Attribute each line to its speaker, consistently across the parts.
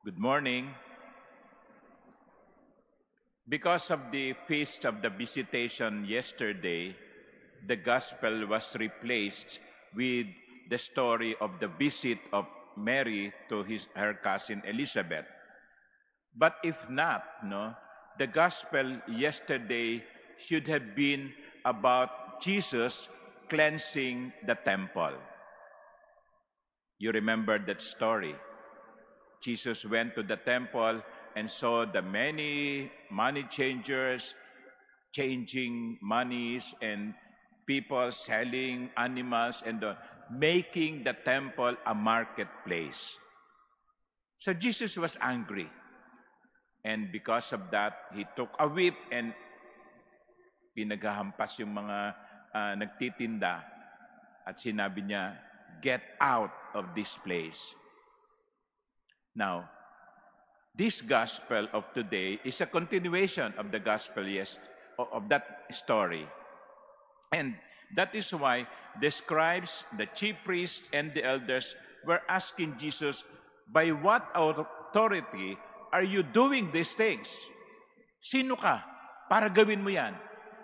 Speaker 1: Good morning. Because of the feast of the visitation yesterday, the gospel was replaced with the story of the visit of Mary to her cousin Elizabeth. But if not, the gospel yesterday should have been about Jesus cleansing the temple. You remember that story. Jesus went to the temple and saw the many money changers changing monies and people selling animals and making the temple a marketplace. So Jesus was angry. And because of that, he took a whip and pinaghahampas yung mga nagtitinda at sinabi niya, "Get out of this place." Now, this gospel of today is a continuation of the gospel of that story. And that is why the scribes, the chief priests, and the elders were asking Jesus, "By what authority are you doing these things? Sino ka para gawin mo yan?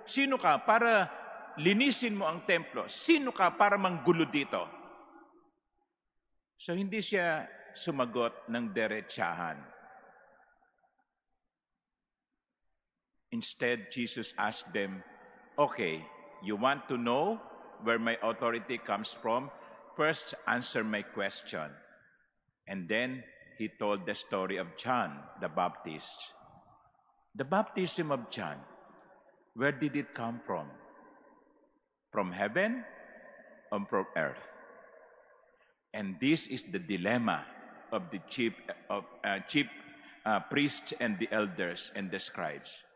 Speaker 1: Sino ka para linisin mo ang templo? Sino ka para manggulo dito?" So hindi siya sumagot ng diretsahan. Instead, Jesus asked them, "Okay, you want to know where my authority comes from? First, answer my question." And then, he told the story of John the Baptist. The baptism of John, where did it come from? From heaven or from earth? And this is the dilemma of the chief priests and the elders and the scribes.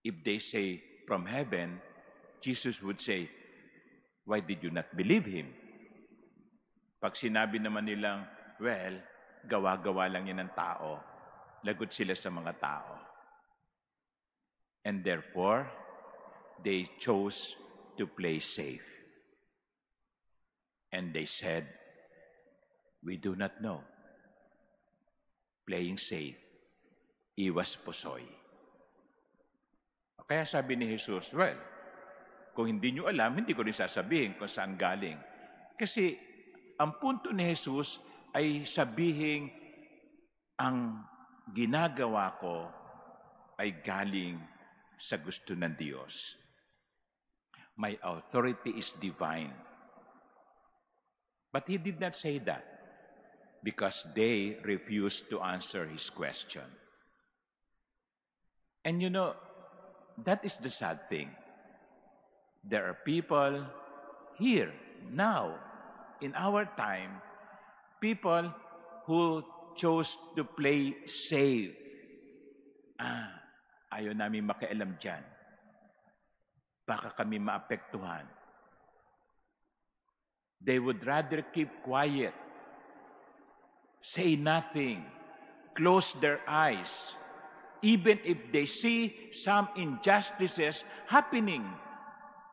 Speaker 1: If they say from heaven, Jesus would say, "Why did you not believe him?" Pag sinabi naman nilang, "Well, gawa-gawa lang yan ng tao," lagot sila sa mga tao. And therefore, they chose to play safe. And they said, "We do not know." Playing safe, iwas pusoy. Kaya sabi ni Jesus, "Well, kung hindi nyo alam, hindi ko rin sasabihin kung saan galing." Kasi ang punto ni Jesus ay sabihin, ang ginagawa ko ay galing sa gusto ng Diyos. My authority is divine. But he did not say that because they refused to answer his question. And you know, that is the sad thing. There are people here, now, in our time, people who chose to play safe. Ayaw namin makialam dyan. Baka kami maapektuhan. They would rather keep quiet, say nothing, close their eyes, even if they see some injustices happening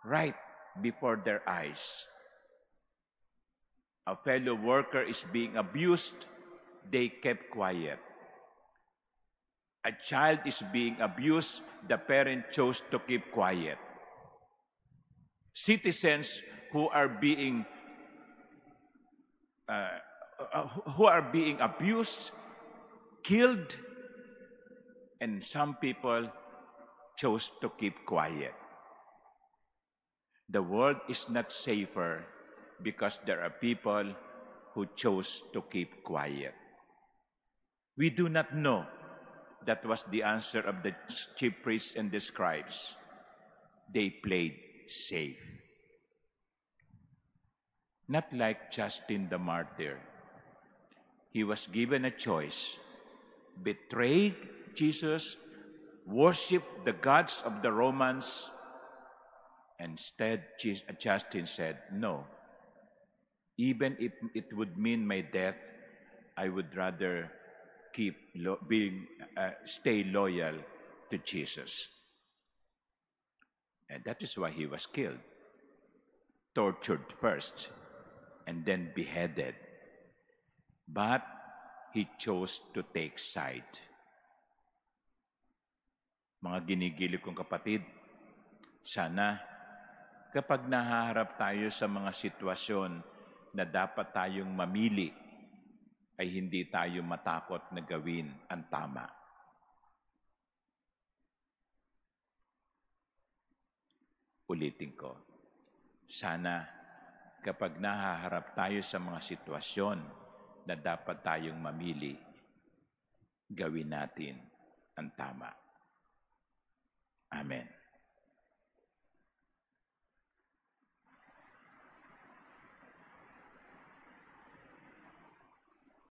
Speaker 1: right before their eyes. A fellow worker is being abused, they kept quiet. A child is being abused, the parent chose to keep quiet. Citizens who are being abused, killed, and some people chose to keep quiet. The world is not safer because there are people who chose to keep quiet. We do not know. That was the answer of the chief priests and the scribes. They played safe. Not like Justin the martyr. He was given a choice. Betray Jesus, worship the gods of the Romans. Instead, Justin said, "No. Even if it would mean my death, I would rather stay loyal to Jesus." And that is why he was killed. Tortured first, and then beheaded. But he chose to take side. Mga ginigiliw kong kapatid, sana kapag nahaharap tayo sa mga sitwasyon na dapat tayong mamili, ay hindi tayo matakot na gawin ang tama. Ulitin ko, sana kapag nahaharap tayo sa mga sitwasyon na dapat tayong mamili, gawin natin ang tama. Amen.